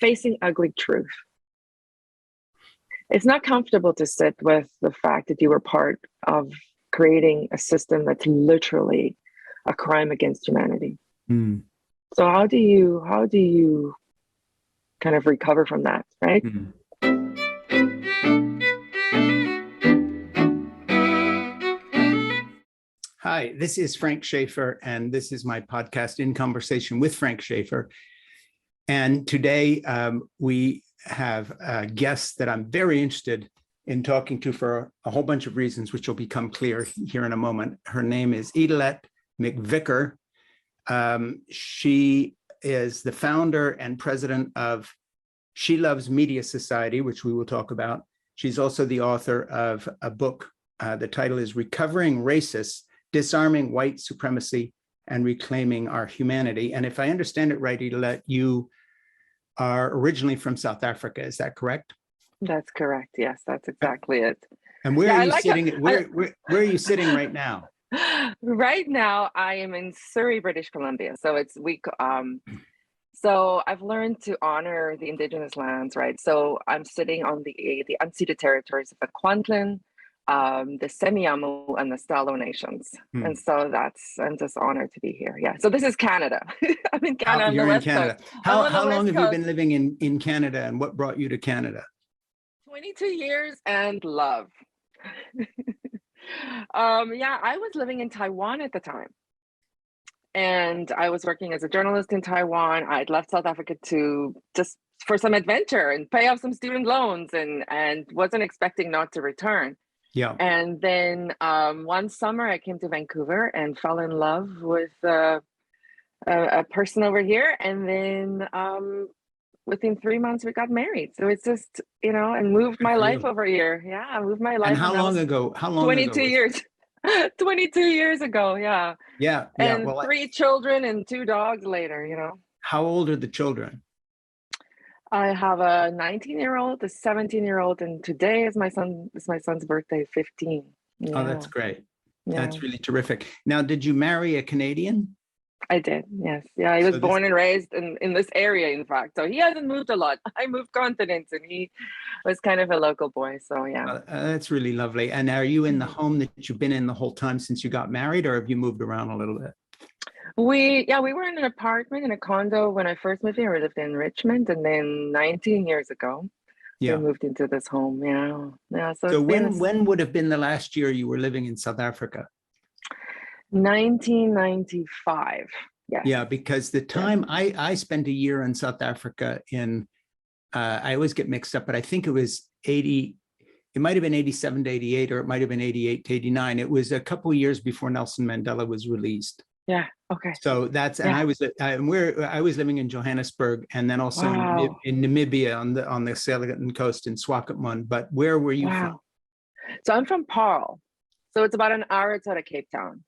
facing ugly truth. It's not comfortable to sit with the fact that you were part of creating a system that's literally a crime against humanity. Mm. So how do you kind of recover from that, right? Mm. Hi, this is Frank Schaeffer, and this is my podcast, In Conversation with Frank Schaeffer. And today we have a guest that I'm very interested in talking to for a whole bunch of reasons, which will become clear here in a moment. Her name is Idelette McVicker. She is the founder and president of She Loves Media Society, which we will talk about. She's also the author of a book. The title is Recovering Racists, Disarming White Supremacy and Reclaiming Our Humanity. And if I understand it right, Idelette, you are originally from South Africa. Is that correct? That's correct. Yes, that's exactly it. And where are you like sitting? Where are you sitting right now? Right now, I am in Surrey, British Columbia. So it's week. So I've learned to honor the indigenous lands, right? So I'm sitting on the unceded territories of the Kwantlen, the Semiahmoo, and the Stalo nations. And so I'm just honored to be here. Yeah. So this is Canada. I'm in Canada on the You're in West Canada. Coast. How long have you been living in Canada, and what brought you to Canada? 22 years and love. Yeah, I was living in Taiwan at the time. And I was working as a journalist in Taiwan. I'd left South Africa to just for some adventure and pay off some student loans and wasn't expecting not to return. Yeah. And then one summer I came to Vancouver and fell in love with a person over here. And then within 3 months we got married. So it's just, and moved my life over here. Yeah, I moved my life. And how long ago? 22 years. 22 years ago, yeah. Yeah. And well, 3 children and 2 dogs later. How old are the children? I have a 19-year-old, a 17-year-old, and today is my son's birthday, 15. Yeah. Oh, that's great. Yeah. That's really terrific. Now, did you marry a Canadian? I did, yes. Yeah, he was born and raised in this area, in fact. So he hasn't moved a lot. I moved continents, and he was kind of a local boy. So yeah. That's really lovely. And are you in the home that you've been in the whole time since you got married, or have you moved around a little bit? We were in an apartment, in a condo when I first moved here. We lived in Richmond, and then 19 years ago, we moved into this home. Yeah. So when would have been the last year you were living in South Africa? 1995. Yes. Yeah, because the time I spent a year in South Africa I always get mixed up, but I think it was 80. It might have been 87 to 88, or it might have been 88 to 89. It was a couple of years before Nelson Mandela was released. Yeah. Okay. So and I was living in Johannesburg, and then also in Namibia on the Southern coast in Swakopmund. But where were you from? So I'm from Paarl. So it's about an hour outside of Cape Town.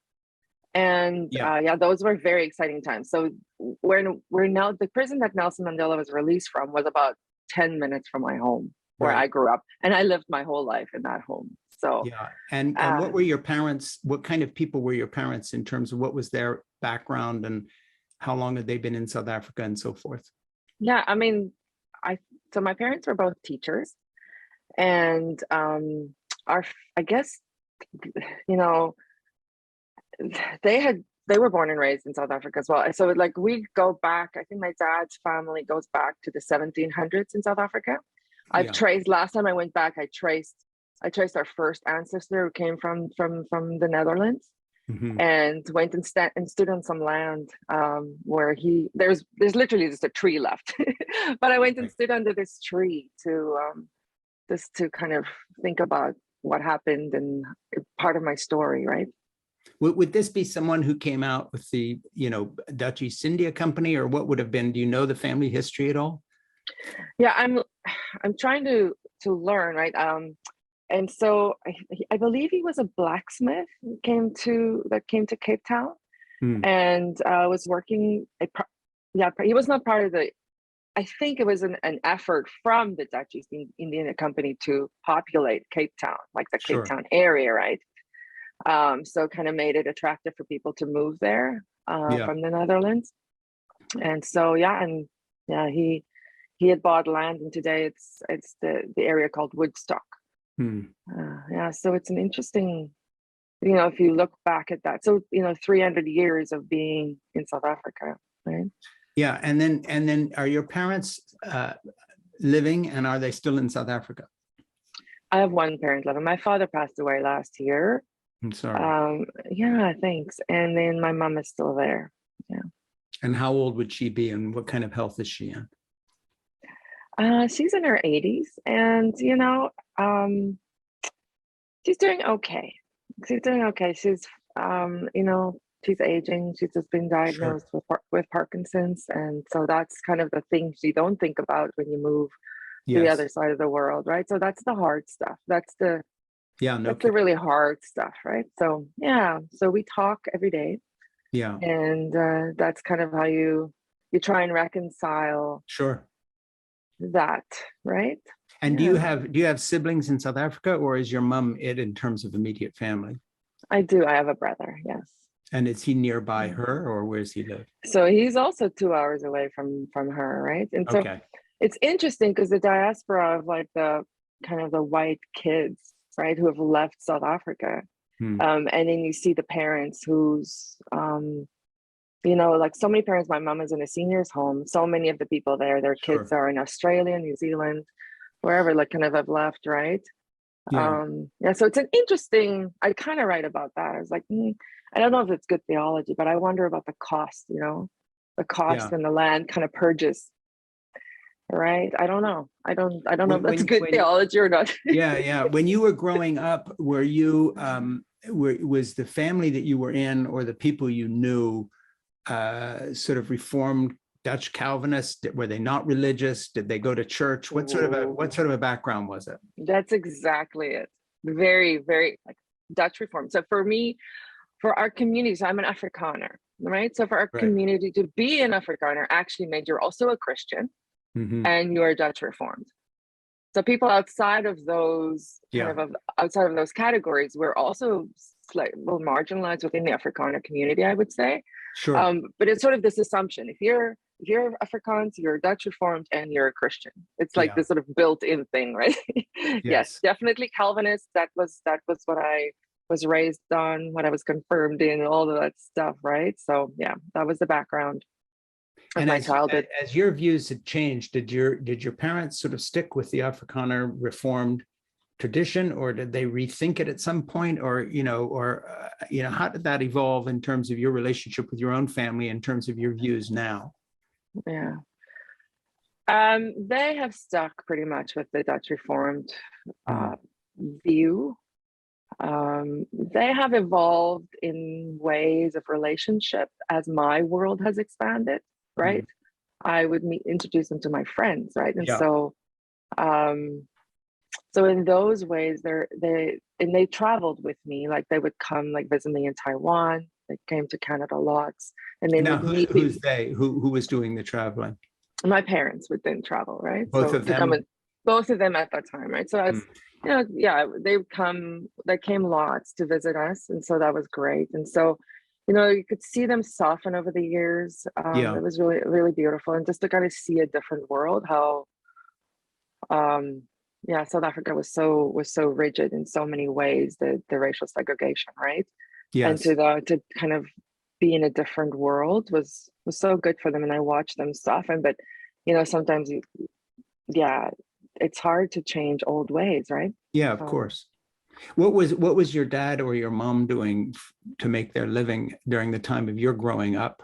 And those were very exciting times. So we're now the prison that Nelson Mandela was released from was about 10 minutes from my home where I grew up, and I lived my whole life in that home. So and what were your parents? What kind of people were your parents in terms of what was their background, and how long had they been in South Africa and so forth? Yeah, I mean, so my parents were both teachers, and I guess they were born and raised in South Africa as well. So like we go back, I think my dad's family goes back to the 1700s in South Africa. Last time I went back, I traced our first ancestor who came from the Netherlands, and went and stood on some land where there's literally just a tree left. But I went and stood under this tree to just to kind of think about what happened and part of my story, right? Would this be someone who came out with the, Dutch East India Company, or what would have been? Do you know the family history at all? Yeah, I'm trying to learn, right? And so I believe he was a blacksmith who came to Cape Town, and was working. He was not part of the. I think it was an effort from the Dutch East India Company to populate Cape Town, like the Cape Town area, right? So kind of made it attractive for people to move there from the Netherlands. And so he he had bought land, and today it's the area called Woodstock. Yeah, so it's an interesting, if you look back at that. So 300 years of being in South Africa, right? Yeah, and then are your parents living, and are they still in South Africa? I have one parent living. My father passed away last year. I'm sorry. Yeah, thanks. And then my mom is still there. Yeah. And how old would she be, and what kind of health is she in? She's in her 80s, and she's doing okay. She's doing okay. She's she's aging. She's just been diagnosed with Parkinson's, and so that's kind of the things you don't think about when you move to the other side of the world, right? So that's the hard stuff. That's the really hard stuff, right? So so we talk every day. Yeah. And that's kind of how you try and reconcile that, right? And do you have siblings in South Africa, or is your mom it in terms of immediate family? I do. I have a brother, yes. And is he nearby her, or where does he live? So he's also 2 hours away from her, right? And so it's interesting because the diaspora of like the kind of the white kids, right, who have left South Africa. And then you see the parents who's, like so many parents, my mom is in a seniors home. So many of the people there, their kids are in Australia, New Zealand, wherever, like kind of have left, right? So it's an interesting, I kind of write about that. I was like, I don't know if it's good theology, but I wonder about the cost, the cost when the land kind of purges. Right. I don't know. I don't know if that's good theology or not. Yeah. When you were growing up, were you, was the family that you were in, or the people you knew, sort of Reformed Dutch Calvinists? Were they not religious? Did they go to church? What sort of a background was it? That's exactly it. Very, very like Dutch Reformed. So for me, for our community, so I'm an Afrikaner, right? So for our community to be an Afrikaner actually meant you're also a Christian. And you're Dutch Reformed. So people outside of those outside of those categories, we're also slightly marginalized within the Afrikaner community, I would say. But it's sort of this assumption: if you're Afrikaans, you're Dutch Reformed, and you're a Christian. It's like this sort of built-in thing, right? Yes, definitely Calvinist. That was what I was raised on, what I was confirmed in, all of that stuff, right? So that was the background. And as your views had changed, did your parents sort of stick with the Afrikaner Reformed tradition, or did they rethink it at some point, or how did that evolve in terms of your relationship with your own family, in terms of your views now? They have stuck pretty much with the Dutch Reformed view. They have evolved in ways of relationship as my world has expanded. Right. I would introduce them to my friends. Right. And so in those ways, they traveled with me. Like they would come like visit me in Taiwan. They came to Canada lots. And then who's they? Who was doing the traveling? My parents would then travel, right? Both of them? Both of them at that time, right? So as they came lots to visit us. And so that was great. And so you could see them soften over the years. It was really, really beautiful. And just to kind of see a different world, how, South Africa was so rigid in so many ways, the racial segregation, right? Yes. And to kind of be in a different world was so good for them. And I watched them soften, but, sometimes it's hard to change old ways, right? Yeah, of course. What was your dad or your mom doing to make their living during the time of your growing up?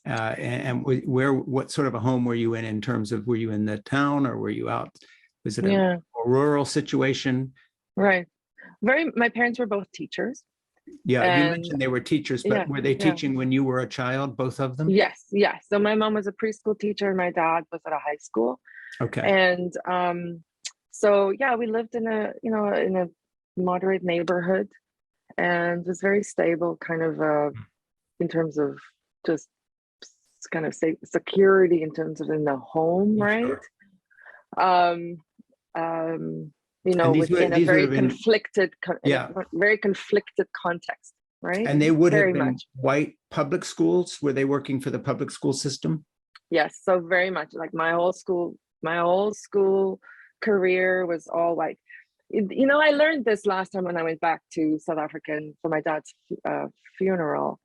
And what sort of a home were you in terms of, were you in the town or were you out? Was it a rural situation? Right. My parents were both teachers. Yeah, you mentioned they were teachers, but were they teaching when you were a child, both of them? Yes. So my mom was a preschool teacher and my dad was at a high school. Okay. And we lived in a moderate neighborhood, and was very stable, kind of in terms of just kind of security in terms of in the home, right? Within a very conflicted, very conflicted context, right? And they would have been white public schools. Were they working for the public school system? Yes, so very much like my whole school My whole school career was all white. You know, I learned this last time when I went back to South Africa for my dad's funeral.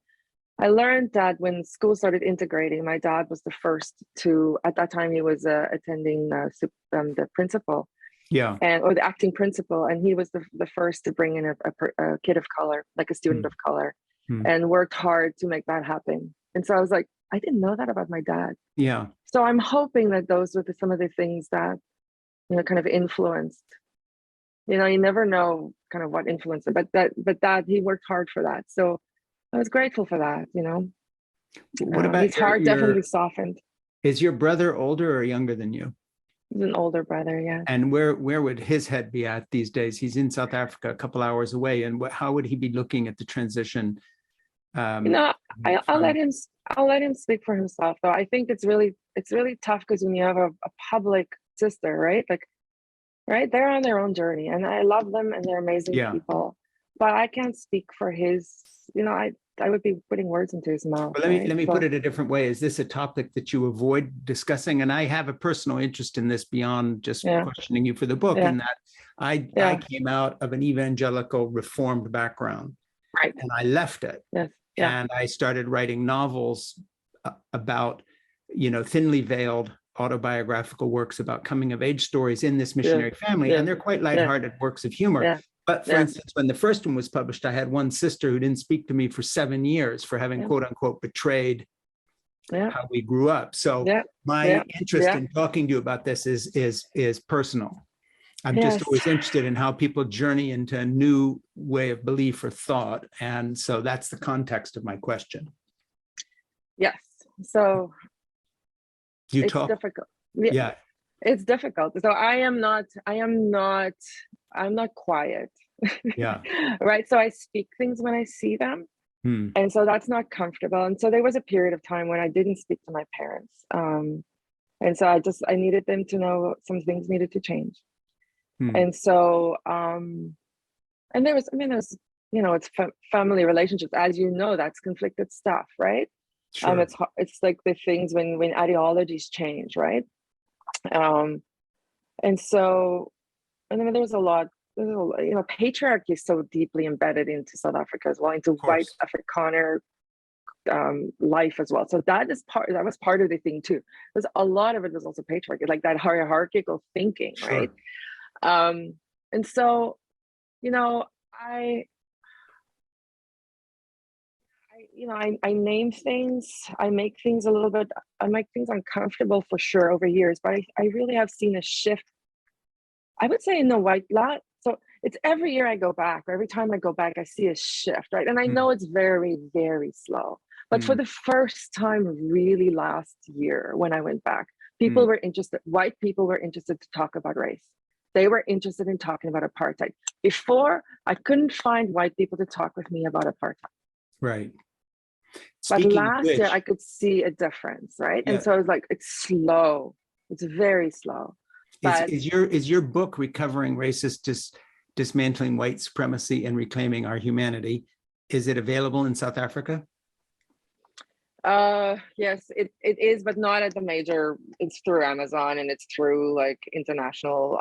I learned that when school started integrating, my dad was the first to, at that time, he was attending the principal. Yeah. Or the acting principal. And he was the first to bring in a kid of color, like a student of color, and worked hard to make that happen. And so I was like, I didn't know that about my dad. Yeah. So I'm hoping that those were some of the things that, you know, kind of influenced. You know, you never know kind of what influenced it, but that he worked hard for that. So I was grateful for that, you know. What about his heart definitely softened. Is your brother older or younger than you? He's an older brother, yeah. And where would his head be at these days? He's in South Africa, a couple hours away. And how would he be looking at the transition? You know, I'll let him speak for himself, though. I think it's really tough because when you have a public sister, right? Like, right, they're on their own journey, and I love them, and they're amazing people. But I can't speak for his. You know, I would be putting words into his mouth. But let me put it a different way. Is this a topic that you avoid discussing? And I have a personal interest in this beyond just questioning you for the book. In that I came out of an evangelical Reformed background, right, and I left it. Yes. And I started writing novels about, you know, thinly veiled autobiographical works about coming of age stories in this missionary family. And they're quite lighthearted works of humor. But for instance, when the first one was published, I had one sister who didn't speak to me for 7 years for having quote unquote betrayed how we grew up. So my interest in talking to you about this is personal. I'm just always interested in how people journey into a new way of belief or thought. And so that's the context of my question. Yes. So it's difficult. Yeah. It's difficult. So I'm not quiet. Yeah. Right. So I speak things when I see them. And so that's not comfortable. And so there was a period of time when I didn't speak to my parents. And so I needed them to know some things needed to change. And so, and there was, you know, it's family relationships, as you know, that's conflicted stuff, right? Sure. It's like the things when ideologies change, right? And so, and then there's a lot, you know, patriarchy is so deeply embedded into South Africa as well, into white Afrikaner life as well. So that was part of the thing too. There's a lot of it was also patriarchy, like that hierarchical thinking, right? And so, you know, I name things, I make things uncomfortable for sure over years, but I really have seen a shift, I would say, in the white lot. So it's every year I go back, or every time I go back, I see a shift, right? And I know it's very, very slow. But for the first time, really last year, when I went back, people were interested, white people were interested to talk about race. They were interested in talking about apartheid. Before, I couldn't find white people to talk with me about apartheid. Right. But last year, I could see a difference, right? And so I was like, it's slow. It's very slow. But is your book, Recovering Racist, Dismantling White Supremacy and Reclaiming Our Humanity, is it available in South Africa? Yes, it is, but not at the major. It's through Amazon, and it's through like international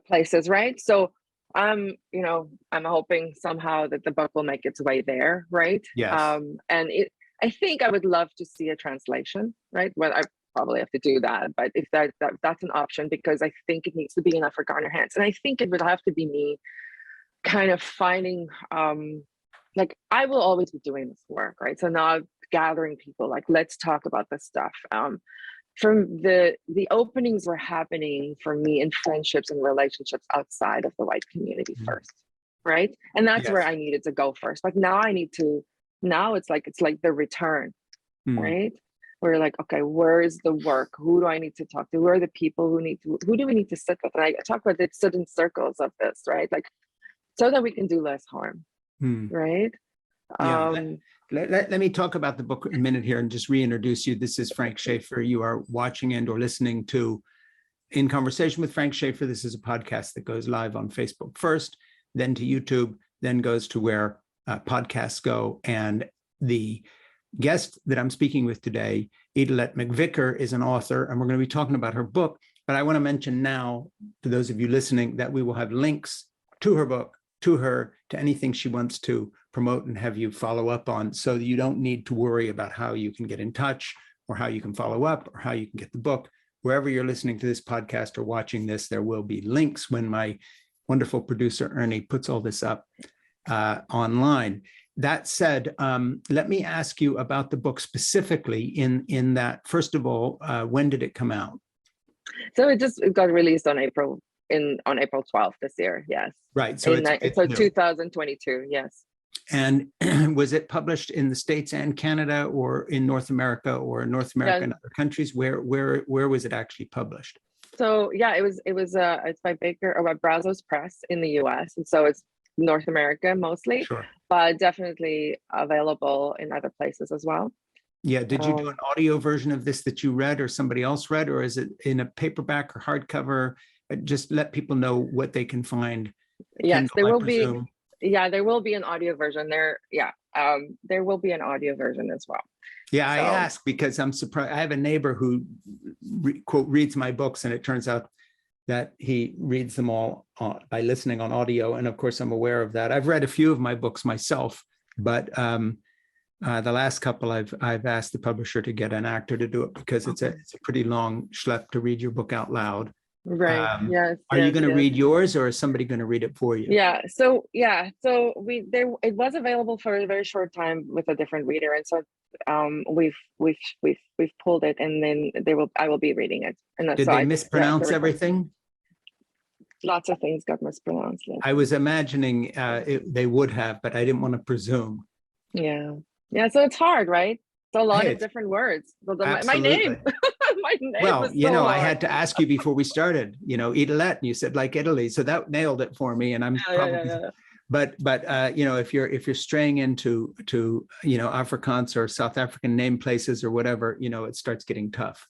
places, right? So I'm hoping somehow that the book will make its way there, right? Yes. And I think I would love to see a translation, right? Well, I probably have to do that, but if that's an option, because I think it needs to be in Afrikaner hands, and I think it would have to be me kind of finding like, I will always be doing this work, right? So now gathering people, like, let's talk about this stuff. From the openings were happening for me in friendships and relationships outside of the white community first, right? And that's where I needed to go first. Like now it's like the return, right? We're like, okay, where's the work? Who do I need to talk to? Who are the people who do we need to sit with? And I talk about it, sit in circles of this, right? Like, so that we can do less harm. Right. Let me talk about the book a minute here and just reintroduce you. This is Frank Schaeffer. You are watching and or listening to In Conversation with Frank Schaeffer. This is a podcast that goes live on Facebook first, then to YouTube, then goes to where podcasts go. And the guest that I'm speaking with today, Idelette McVicker, is an author, and we're going to be talking about her book. But I want to mention now, to those of you listening, that we will have links to her book, to her, to anything she wants to promote and have you follow up on, so that you don't need to worry about how you can get in touch or how you can follow up or how you can get the book. Wherever you're listening to this podcast or watching this, there will be links when my wonderful producer, Ernie, puts all this up online. That said, let me ask you about the book specifically in that, first of all, when did it come out? So it got released on April 12th this year. Yes. Right. So it's 2022. Yes. And was it published in the States and Canada, or in North America, or North America and other countries? Where was it actually published? So yeah, it's by Baker or by Brazos Press in the US. And so it's North America mostly, sure, but definitely available in other places as well. Yeah. Did you do an audio version of this that you read or somebody else read, or is it in a paperback or hardcover? Just let people know what they can find. Yes, Kindle, there will be. Yeah, there will be an audio version there. Yeah, there will be an audio version as well. Yeah, so. I ask because I'm surprised. I have a neighbor who quote reads my books, and it turns out that he reads them all by listening on audio. And of course, I'm aware of that. I've read a few of my books myself, but the last couple I've asked the publisher to get an actor to do it, because it's a pretty long schlep to read your book out loud. Right. Yes. Are you going to read yours, or is somebody going to read it for you? Yeah. So it was available for a very short time with a different reader, and so we've pulled it, and then I will be reading it. And did they mispronounce everything? Lots of things got mispronounced. Yes. I was imagining they would have, but I didn't want to presume. Yeah. Yeah. So it's hard, right? It's a lot of different words. So my name. My name. Well, I had to ask you before we started, Idelette, and you said like Italy. So that nailed it for me. And I'm probably, but if you're straying into Afrikaans or South African name places or whatever, it starts getting tough.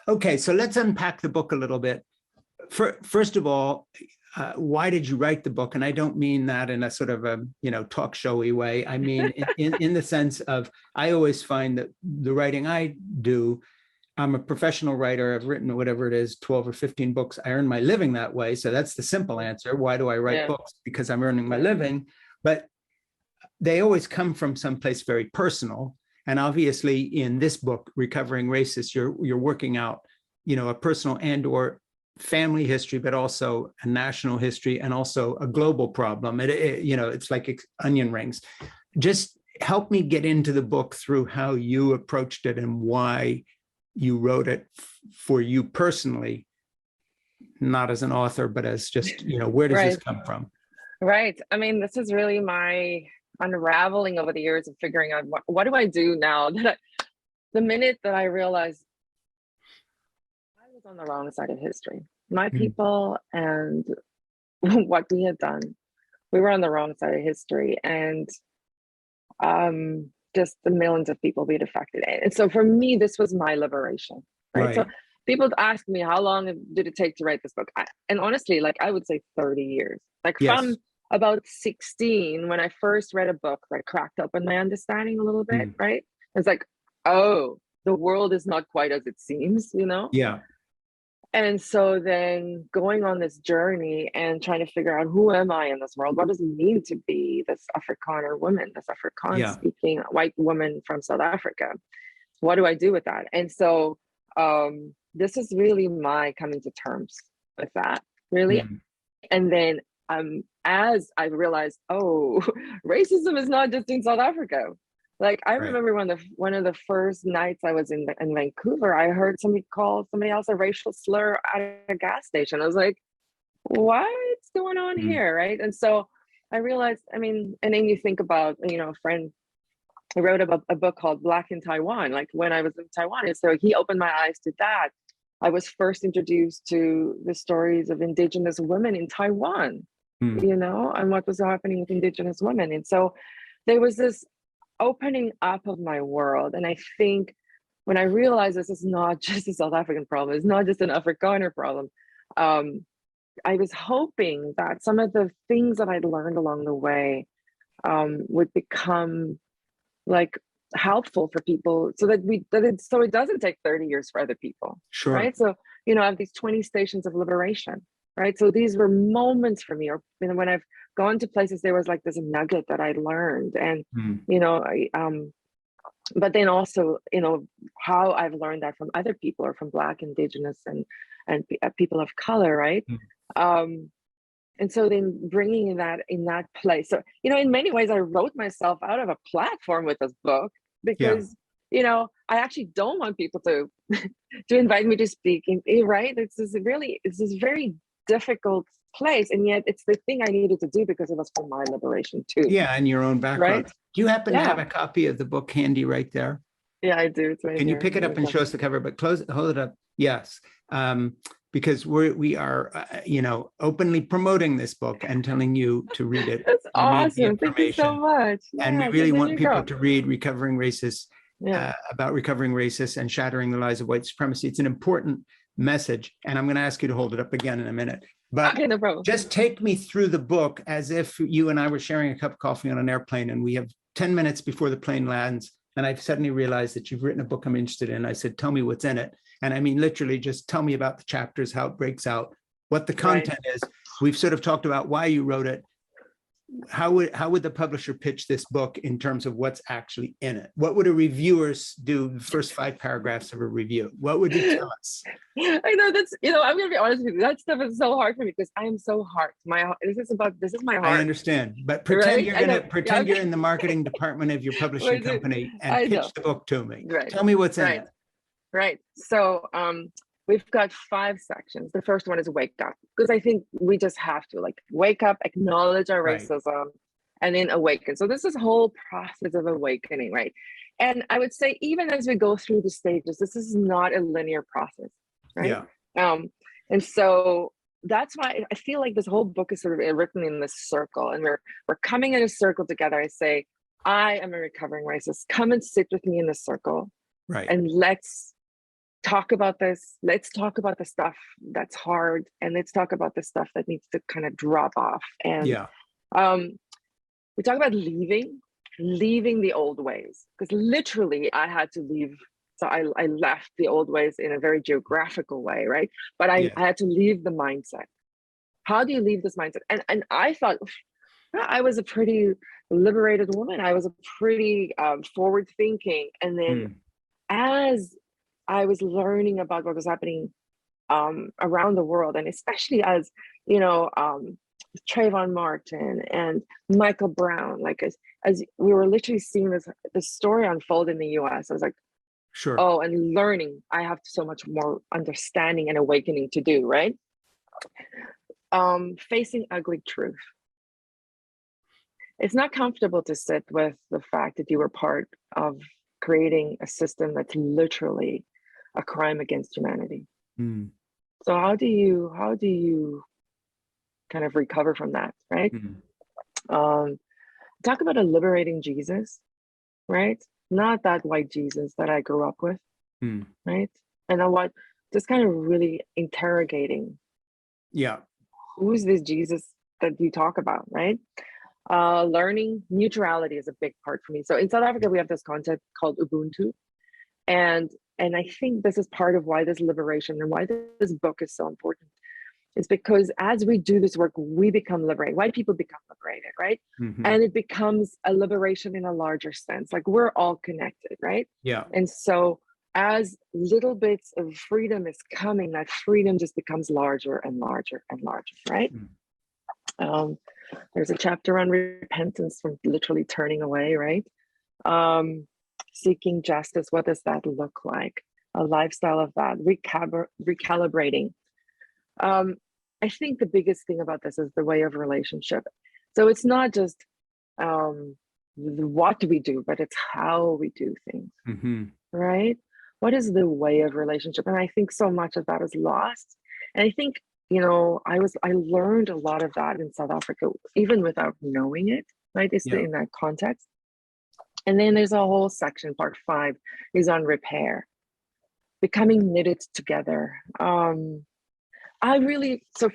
Okay, so let's unpack the book a little bit. First of all, why did you write the book? And I don't mean that in a sort of a talk showy way. I mean in the sense of, I always find that the writing I do, I'm a professional writer. I've written whatever it is, 12 or 15 books. I earn my living that way. So that's the simple answer. Why do I write books? Because I'm earning my living. But they always come from someplace very personal. And obviously in this book, Recovering Racist, you're working out, a personal and or family history, but also a national history and also a global problem. It's like onion rings. Just help me get into the book through how you approached it and why you wrote it for you personally, not as an author, but as just, where does this come from? Right. I mean, this is really my unraveling over the years of figuring out what do I do now that the minute that I realized I was on the wrong side of history, my people and what we had done, we were on the wrong side of history, and just the millions of people we'd affected. And so for me, this was my liberation, right? So people ask me, how long did it take to write this book? And honestly, I would say 30 years. From about 16, when I first read a book that cracked open my understanding a little bit, right? It's like, oh, the world is not quite as it seems, Yeah. And so then going on this journey and trying to figure out, who am I in this world? What does it mean to be this Afrikaner woman, this Afrikaans speaking white woman from South Africa? What do I do with that? And so this is really my coming to terms with that, really. And then as I realized, racism is not just in South Africa. I remember one of the first nights I was in Vancouver, I heard somebody call somebody else a racial slur at a gas station. I was like, what's going on here, right? And so I realized, and then you think about, a friend who wrote a book called Black in Taiwan, when I was in Taiwan. And so he opened my eyes to that. I was first introduced to the stories of Indigenous women in Taiwan, and what was happening with Indigenous women. And so there was this opening up of my world. And I think when I realized this is not just a South African problem, it's not just an Afrikaner problem, I was hoping that some of the things that I'd learned along the way would become helpful for people, so that it doesn't take 30 years for other people. Sure. Right. So, I have these 20 stations of liberation. Right. So these were moments for me, or when I've gone to places, there was like this nugget that I learned. And, but then also, how I've learned that from other people, or from Black, Indigenous, and people of color. Right. And so then bringing that in that place. So, in many ways, I wrote myself out of a platform with this book, because, I actually don't want people to invite me to speak. Right. It's this very difficult place. And yet it's the thing I needed to do, because it was for my liberation too. Yeah. And your own background. Right? Do you happen to have a copy of the book handy right there? Yeah, I do. It's right Can here. you pick it up and show us the cover, but hold it up. Yes. Because we are, openly promoting this book and telling you to read it. That's awesome. Thank you so much. And we really want people to read Recovering Racists, about recovering racists and shattering the lies of white supremacy. It's an important message. And I'm going to ask you to hold it up again in a minute. But okay, no problem. Just take me through the book as if you and I were sharing a cup of coffee on an airplane, and we have 10 minutes before the plane lands. And I've suddenly realized that you've written a book I'm interested in. I said, tell me what's in it. And I mean, literally just tell me about the chapters, how it breaks out, what the content is. We've sort of talked about why you wrote it. How would the publisher pitch this book in terms of what's actually in it? What would a reviewer do the first 5 paragraphs of a review? What would you tell us? I know that's, I'm going to be honest with you. That stuff is so hard for me, because I am so hard. This is my heart. I understand, but pretend you're in the marketing department of your publishing company and pitch the book to me. Right. Tell me what's in it. Right. So, we've got 5 sections. The first one is wake up, because I think we just have to wake up, acknowledge our racism, and then awaken. So this is a whole process of awakening, right? And I would say, even as we go through the stages, this is not a linear process, right? Yeah. And so that's why I feel like this whole book is sort of written in this circle, and we're coming in a circle together. I say, I am a recovering racist. Come and sit with me in the circle, right? And let's talk about this. Let's talk about the stuff that's hard, and let's talk about the stuff that needs to kind of drop off. And we talk about leaving the old ways, because literally I had to leave. So I left the old ways in a very geographical way, right? But I had to leave the mindset. How do you leave this mindset? And I thought I was a pretty liberated woman. I was a pretty forward thinking. And then as I was learning about what was happening around the world, and especially as Trayvon Martin and Michael Brown, as we were literally seeing this story unfold in the US, I was like, sure. Oh, and learning, I have so much more understanding and awakening to do, right? Facing ugly truth. It's not comfortable to sit with the fact that you were part of creating a system that's literally a crime against humanity. So how do you kind of recover from that, right? Talk about a liberating Jesus, right? Not that white Jesus that I grew up with, right? And just kind of really interrogating, who's this Jesus that you talk about, right? Learning neutrality is a big part for me. So in South Africa, we have this concept called Ubuntu, and I think this is part of why this liberation and why this book is so important. It's because as we do this work, we become liberated. White people become liberated, right? And it becomes a liberation in a larger sense. We're all connected, right? Yeah. And so as little bits of freedom is coming, that freedom just becomes larger and larger and larger, right? There's a chapter on repentance, from literally turning away, right? Seeking justice, what does that look like? A lifestyle of that, recalibrating. I think the biggest thing about this is the way of relationship. So it's not just what do we do, but it's how we do things, right? What is the way of relationship? And I think so much of that is lost. And I think, I learned a lot of that in South Africa, even without knowing it, right? It's in that context. And then there's a whole section, part 5, is on repair, becoming knitted together. So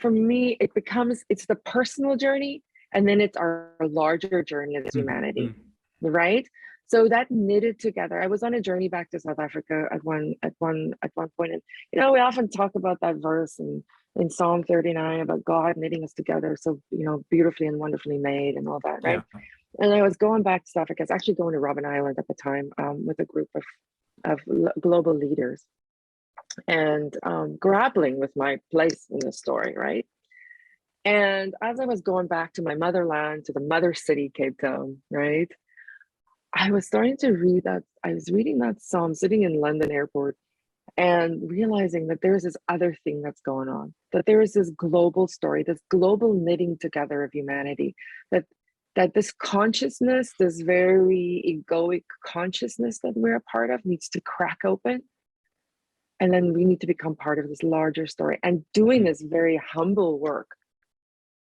for me, it's the personal journey, and then it's our larger journey as humanity, right? So that knitted together. I was on a journey back to South Africa at one point, and we often talk about that verse in Psalm 39 about God knitting us together, so beautifully and wonderfully made, and all that, right? Yeah. And I was going back to South Africa. I was actually going to Robben Island at the time with a group of global leaders, and grappling with my place in the story, right? And as I was going back to my motherland, to the mother city, Cape Town, right? I was starting to read that. I was reading that psalm sitting in London airport and realizing that there's this other thing that's going on, that there is this global story, this global knitting together of humanity, that this consciousness, this very egoic consciousness that we're a part of, needs to crack open. And then we need to become part of this larger story. And doing this very humble work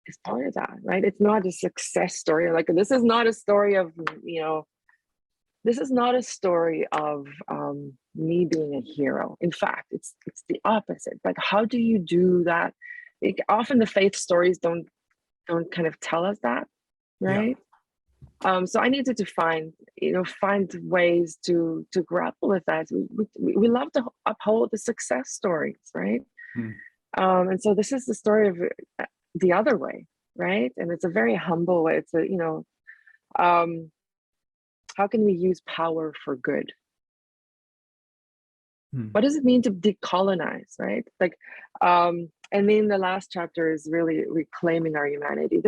is part of that, right? It's not a success story. Like, this is not a story of, this is not a story of me being a hero. In fact, it's the opposite. Like, how do you do that? Often the faith stories don't kind of tell us that, right? Yeah. So I needed to find ways to grapple with that. We love to uphold the success stories, right? And so this is the story of the other way, right? And it's a very humble way. It's how can we use power for good? What does it mean to decolonize, right? Like, and then the last chapter is really reclaiming our humanity.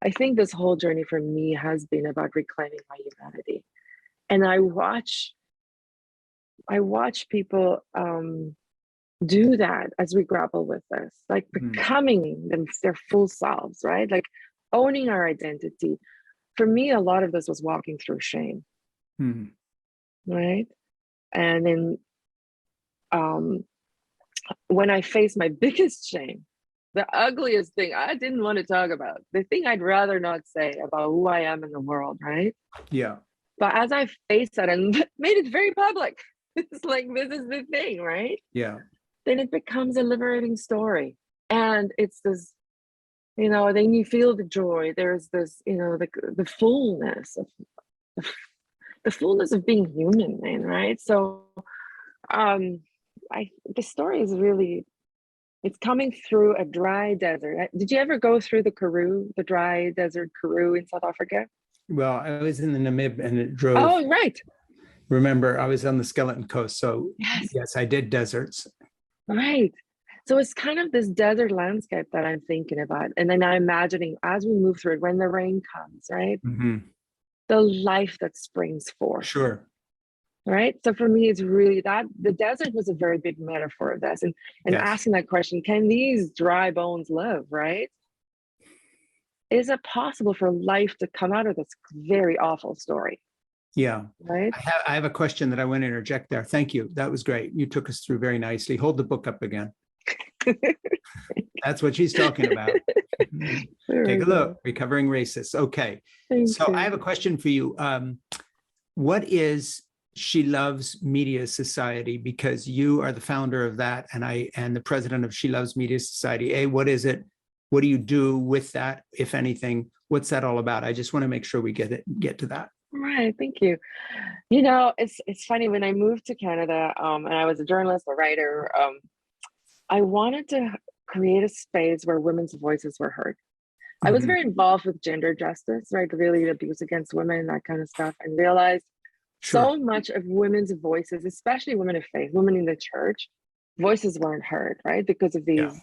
I think this whole journey for me has been about reclaiming my humanity. And I watch people do that as we grapple with this, like becoming their full selves, right? Like owning our identity. For me, a lot of this was walking through shame, right? And then when I faced my biggest shame, the ugliest thing I didn't want to talk about, the thing I'd rather not say about who I am in the world, right? Yeah. But as I faced it and made it very public, it's like, this is the thing, right? Yeah. Then it becomes a liberating story. And it's this, then you feel the joy. There's this, the fullness of the fullness of being human, man, right? So the story is really, it's coming through a dry desert. Did you ever go through the dry desert Karoo in South Africa? Well, I was in the Namib and it drove. Oh, right. Remember, I was on the Skeleton Coast. So yes, I did deserts. Right. So it's kind of this desert landscape that I'm thinking about. And then I'm imagining as we move through it, when the rain comes, right? The life that springs forth. Sure. Right. So for me, it's really that the desert was a very big metaphor of this. And asking that question, can these dry bones live, right? Is it possible for life to come out of this very awful story? Yeah. Right. I have a question that I want to interject there. Thank you. That was great. You took us through very nicely. Hold the book up again. That's what she's talking about. Take a look. Recovering Racists. Okay. So I have a question for you. What is She Loves Media Society? Because you are the founder of that, and the president of She Loves Media Society. What is it? What do you do with that, if anything? What's that all about? I just want to make sure we get to that. Right. Thank you. It's funny, when I moved to Canada, and I was a journalist, a writer, I wanted to create a space where women's voices were heard. I was very involved with gender justice, right? Really, abuse against women, that kind of stuff, and realized so much of women's voices, especially women of faith, women in the church, voices weren't heard, right? Because of these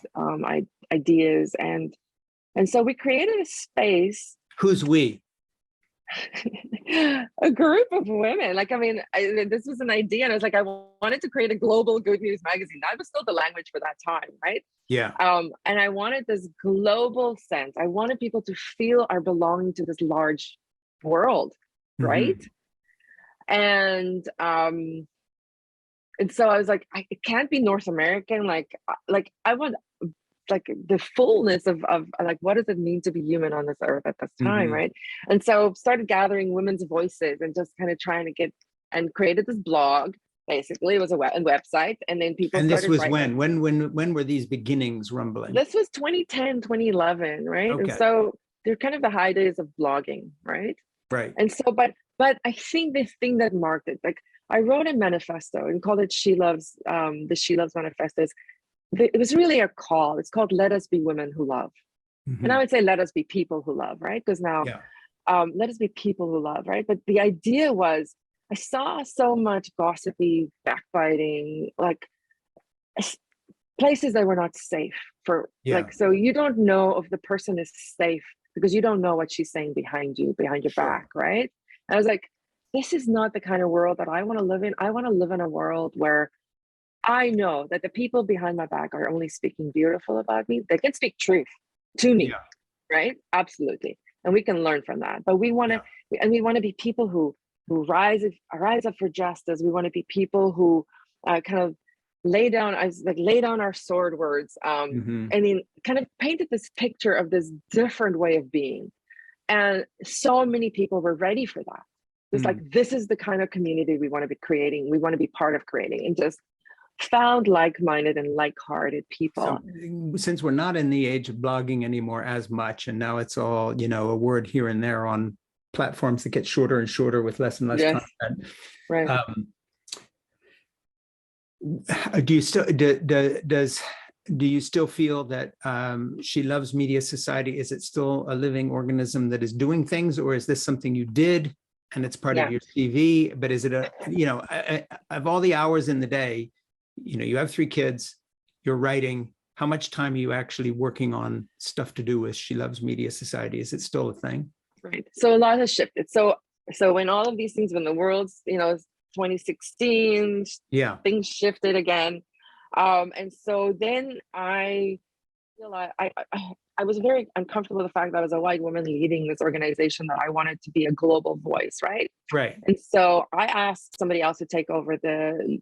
ideas. And so we created a space. Who's we? A group of women. This was an idea, and I was like, I wanted to create a global good news magazine. That was still the language for that time, right? Yeah. And I wanted this global sense. I wanted people to feel our belonging to this large world, right? And so I was like, it can't be North American. Like I want the fullness of like, what does it mean to be human on this earth at this time, right? And so started gathering women's voices and just kind of trying to and created this blog. Basically, it was a website, and then people. And this was writing. When were these beginnings rumbling? This was 2010, 2011, right? Okay. And so they're kind of the high days of blogging, right? Right. And so, but But I think the thing that marked it, like I wrote a manifesto and called it She Loves, the She Loves Manifesto. It was really a call. It's called Let Us Be Women Who Love. And I would say let us be people who love, right? Because now let us be people who love, right? But the idea was, I saw so much gossipy, backbiting, like places that were not safe for, like, so you don't know if the person is safe because you don't know what she's saying behind you, behind your back, right? And I was like, this is not the kind of world that I want to live in. I want to live in a world where I know that the people behind my back are only speaking beautiful about me. They can speak truth to me, right? Absolutely. And we can learn from that. But we want to, and we want to be people who rise up for justice. We want to be people who kind of lay down our sword words, and then kind of painted this picture of this different way of being. And so many people were ready for that. It's like, this is the kind of community we want to be creating. We want to be part of creating, and just found like-minded and like-hearted people. So, since we're not in the age of blogging anymore as much, and now it's all, you know, a word here and there on platforms that get shorter and shorter with less and less content. Right. Do you still do you still feel that She Loves Media Society, is it still a living organism that is doing things, or is this something you did and it's part of your CV? But is it a, you know, of all the hours in the day, you know, you have 3 kids, you're writing, how much time are you actually working on stuff to do with She Loves Media Society? Is it still a thing? Right. So a lot has shifted. So when all of these things, when the world's, you know, 2016, things shifted again. And so then I realized I was very uncomfortable with the fact that I was a white woman leading this organization, that I wanted to be a global voice, right? Right. And so I asked somebody else to take over to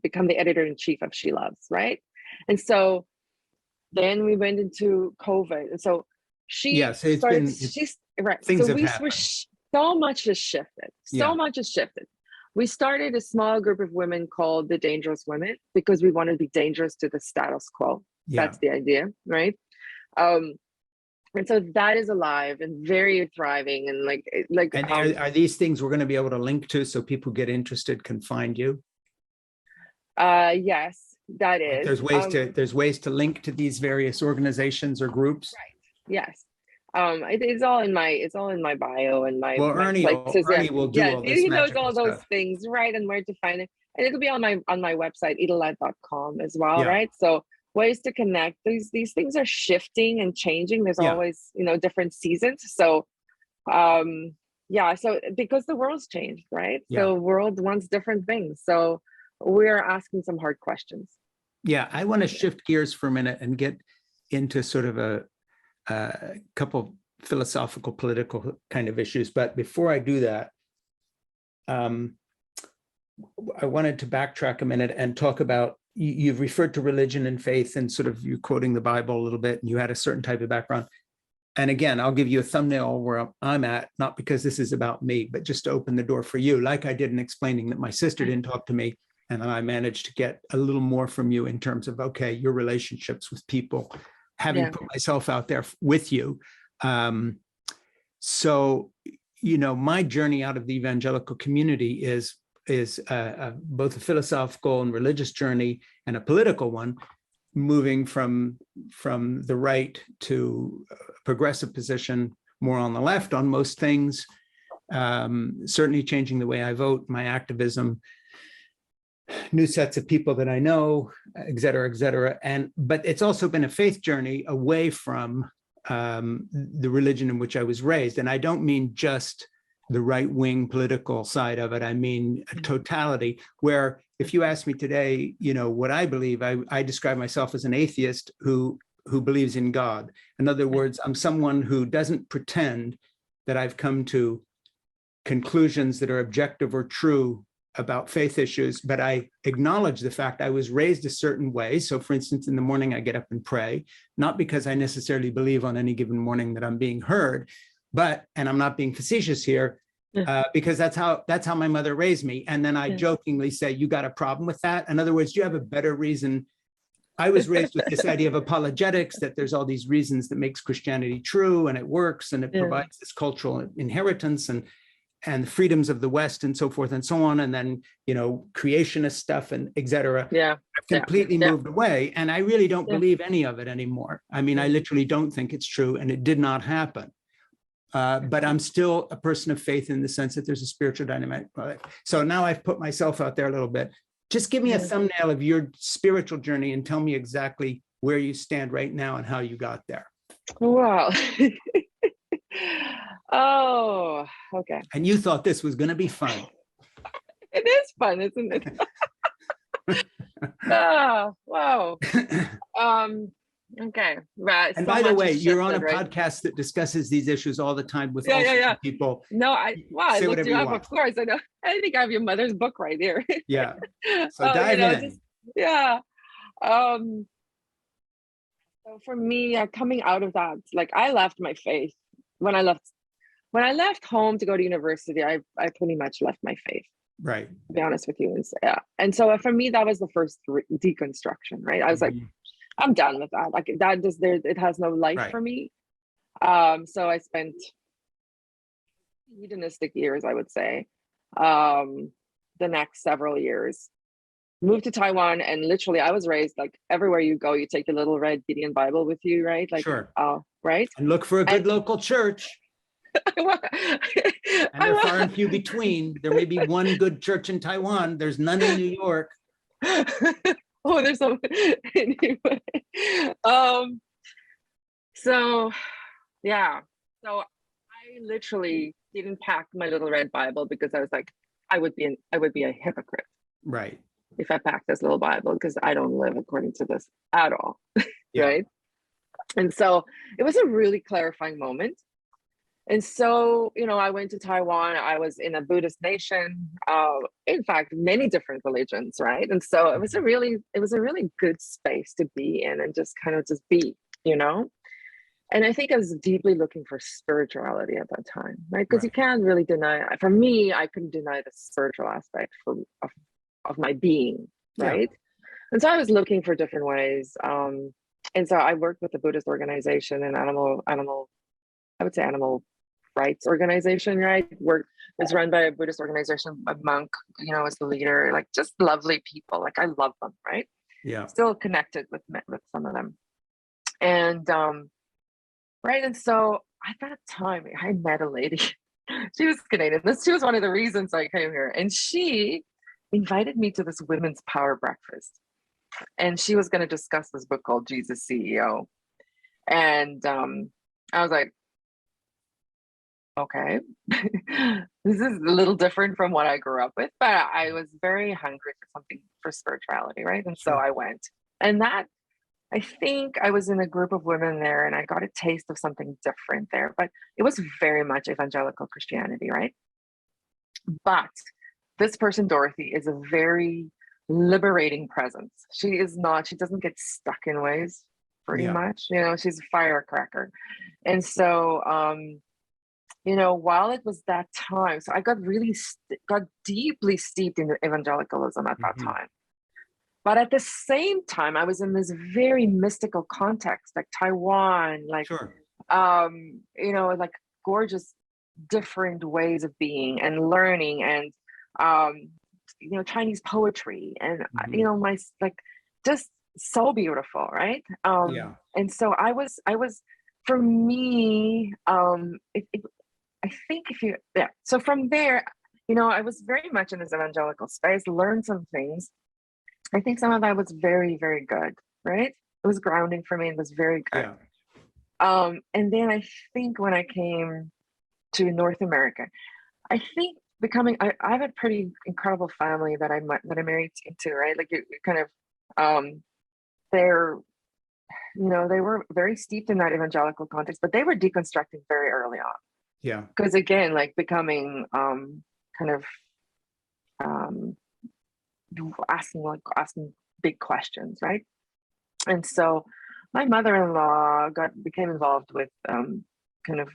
become the editor-in-chief of She Loves, right? And so then we went into COVID, and so things have happened. So much has shifted. So much has shifted. We started a small group of women called the Dangerous Women because we wanted to be dangerous to the status quo. That's the idea, right? And so that is alive and very thriving, and like. And are these things we're going to be able to link to so people get interested can find you? Yes, that is. There's ways to link to these various organizations or groups. Right. Yes. It's all in my bio and my. Well, Ernie will do all this. He knows all those things, right? And where to find it, and it'll be on my website, Idelette.com as well, right? So ways to connect. These things are shifting and changing. There's always, you know, different seasons. So, so because the world's changed, right? So the world wants different things. So we're asking some hard questions. Yeah, I want to shift gears for a minute and get into sort of a couple philosophical, political kind of issues. But before I do that, I wanted to backtrack a minute and talk about, you've referred to religion and faith, and sort of you quoting the Bible a little bit, and you had a certain type of background. And again, I'll give you a thumbnail where I'm at, not because this is about me, but just to open the door for you, like I did in explaining that my sister didn't talk to me, and I managed to get a little more from you in terms of, okay, your relationships with people, having put myself out there with you. So, you know, my journey out of the evangelical community is both a philosophical and religious journey and a political one, moving from the right to a progressive position, more on the left on most things, certainly changing the way I vote, my activism, new sets of people that I know, et cetera, et cetera. But it's also been a faith journey away from the religion in which I was raised. And I don't mean just the right-wing political side of it. I mean a totality, where if you ask me today, you know, what I believe, I describe myself as an atheist who believes in God. In other words, I'm someone who doesn't pretend that I've come to conclusions that are objective or true about faith issues, but I acknowledge the fact I was raised a certain way. So for instance, in the morning, I get up and pray, not because I necessarily believe on any given morning that I'm being heard, but, and I'm not being facetious here, because that's how my mother raised me. And then I jokingly say, you got a problem with that? In other words, do you have a better reason? I was raised with this idea of apologetics, that there's all these reasons that makes Christianity true, and it works, and it provides this cultural inheritance. and the freedoms of the West and so forth and so on, and then, creationist stuff and et cetera, Yeah. completely moved away. And I really don't believe any of it anymore. I mean, I literally don't think it's true, and it did not happen. But I'm still a person of faith in the sense that there's a spiritual dynamic. So now I've put myself out there a little bit. Just give me a thumbnail of your spiritual journey and tell me exactly where you stand right now and how you got there. Wow. Oh, okay. And you thought this was going to be fun. It is fun, isn't it? Oh, wow. Okay. Right. And by the way, you're on a podcast that discusses these issues all the time with all sorts of people. No, I looked you up, of course. I know. I think I have your mother's book right here. Yeah. So dive in. So for me, coming out of that, like I left my faith when I left home to go to university. I pretty much left my faith. Right. To be honest with you, and so for me, that was the first deconstruction. Right. I was like, I'm done with that. Like that just there, it has no life for me. So I spent hedonistic years, I would say, the next several years. Moved to Taiwan, and literally I was raised like everywhere you go, you take the little red Gideon Bible with you, right? Like, sure. Right. And look for a good local church. And they're far and few between. There may be one good church in Taiwan. There's none in New York. Oh, there's some anyway. So I literally didn't pack my little red Bible because I was like, I would be a hypocrite, right, if I packed this little Bible, because I don't live according to this at all. Right. And so it was a really clarifying moment. And so, I went to Taiwan. I was in a Buddhist nation, in fact, many different religions, right? And so it was a really good space to be in and just kind of just be, And I think I was deeply looking for spirituality at that time, right? Because you can't really deny. For me, I couldn't deny the spiritual aspect of my being, right? And so I was looking for different ways. And so I worked with a Buddhist organization, an animal rights organization, right? It's run by a Buddhist organization. A monk, was the leader. Like just lovely people. Like I love them, right? Yeah. Still connected with some of them, and right. And so at that time, I met a lady. She was Canadian. She was one of the reasons I came here, and she invited me to this women's power breakfast, and she was going to discuss this book called Jesus CEO, and I was like, okay, this is a little different from what I grew up with, but I was very hungry for spirituality, right? And so I went, and that, I think I was in a group of women there, and I got a taste of something different there, but it was very much evangelical Christianity, right? But this person, Dorothy, is a very liberating presence. She doesn't get stuck in ways, pretty much, she's a firecracker. And so, while it was that time, so I got deeply steeped in evangelicalism at that time. But at the same time, I was in this very mystical context, like Taiwan, like, like gorgeous, different ways of being and learning, and, Chinese poetry, and, just so beautiful, right? And so I was, for me, I think so from there, I was very much in this evangelical space, learned some things. I think some of that was very, very good, right? It was grounding for me. It was very good. And then I think when I came to North America, I think I have a pretty incredible family that I married into, right? Like you kind of, they're, they were very steeped in that evangelical context, but they were deconstructing very early on. Yeah. Because again, like becoming kind of asking big questions, right? And so my mother-in-law became involved with kind of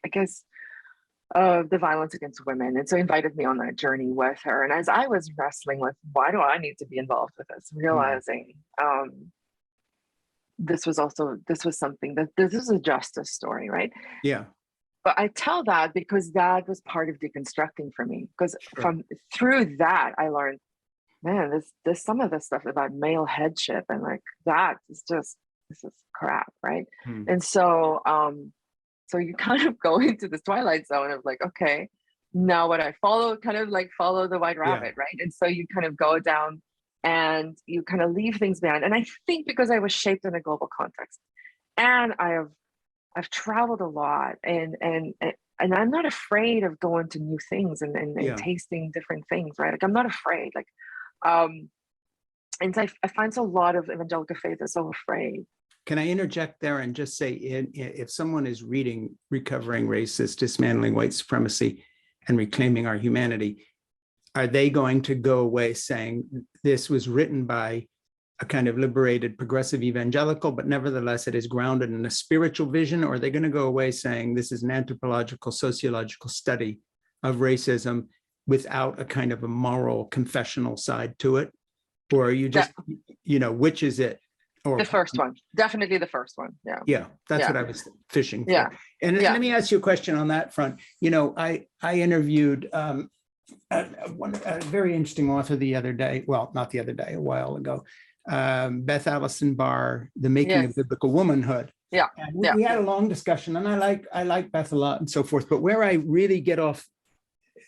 I guess the violence against women, and so invited me on that journey with her. And as I was wrestling with why do I need to be involved with this, realizing this was something that this is a justice story, right? Yeah. but I tell that because that was part of deconstructing for me. Because Sure. through that, I learned, man, this some of the stuff about male headship and like that is just, this is crap, right? And so so you kind of go into this twilight zone of like, okay, now what I follow, kind of like follow the white rabbit, right? And so you kind of go down and you kind of leave things behind. And I think because I was shaped in a global context, and I've traveled a lot, and I'm not afraid of going to new things and tasting different things, right? Like I'm not afraid. Like and so I find so a lot of evangelical faith is so afraid. Can I interject there and just say, if someone is reading Recovering Racist, Dismantling White Supremacy, and Reclaiming Our Humanity, are they going to go away saying this was written by a kind of liberated progressive evangelical, but nevertheless it is grounded in a spiritual vision? Or are they going to go away saying this is an anthropological, sociological study of racism without a kind of a moral confessional side to it? Or are you just, which is it? Or, the first one, definitely the first one. Yeah, that's what I was fishing for. Yeah. And let me ask you a question on that front. I interviewed a very interesting author the other day. Well, not the other day, a while ago. Beth Allison Barr, The Making of Biblical Womanhood. Yeah. And we had a long discussion, and I like Beth a lot and so forth. But where I really get off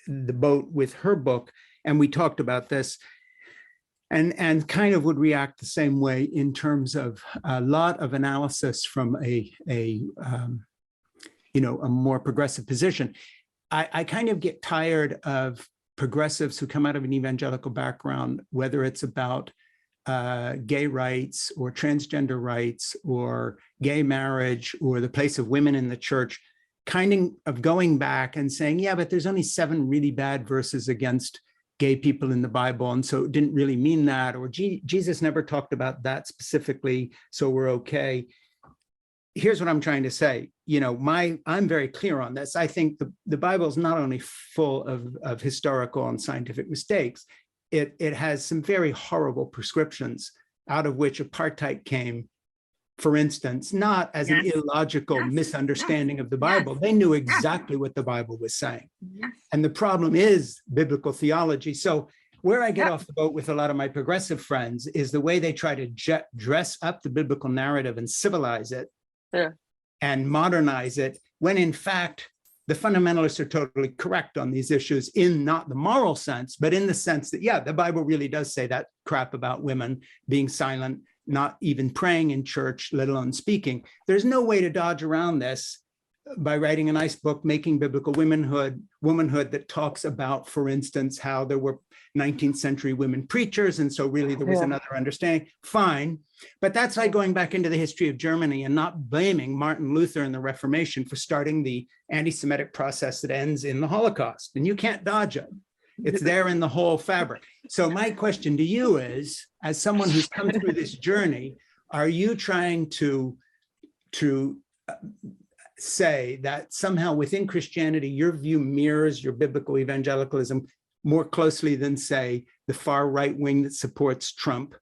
the boat with her book, and we talked about this, and kind of would react the same way in terms of a lot of analysis from a more progressive position. I kind of get tired of progressives who come out of an evangelical background, whether it's about gay rights or transgender rights or gay marriage or the place of women in the church, kind of going back and saying, yeah, but there's only 7 really bad verses against gay people in the Bible, and so it didn't really mean that, or Jesus never talked about that specifically, so we're okay. Here's what I'm trying to say. I'm very clear on this. I think the Bible is not only full of historical and scientific mistakes, it has some very horrible prescriptions, out of which apartheid came, for instance, not as an illogical misunderstanding of the Bible. They knew exactly what the Bible was saying. And the problem is biblical theology. So where I get off the boat with a lot of my progressive friends is the way they try to dress up the biblical narrative and civilize it and modernize it, when in fact, the fundamentalists are totally correct on these issues, in not the moral sense, but in the sense that, the Bible really does say that crap about women being silent, not even praying in church, let alone speaking. There's no way to dodge around this by writing a nice book, Making Biblical Womanhood, that talks about, for instance, how there were 19th century women preachers, and so really there was another understanding. Fine, but that's like going back into the history of Germany and not blaming Martin Luther and the Reformation for starting the anti-Semitic process that ends in the Holocaust, and you can't dodge it. It's there in the whole fabric. So my question to you is, as someone who's come through this journey, are you trying to say that somehow within Christianity, your view mirrors your biblical evangelicalism more closely than, say, the far right wing that supports Trump?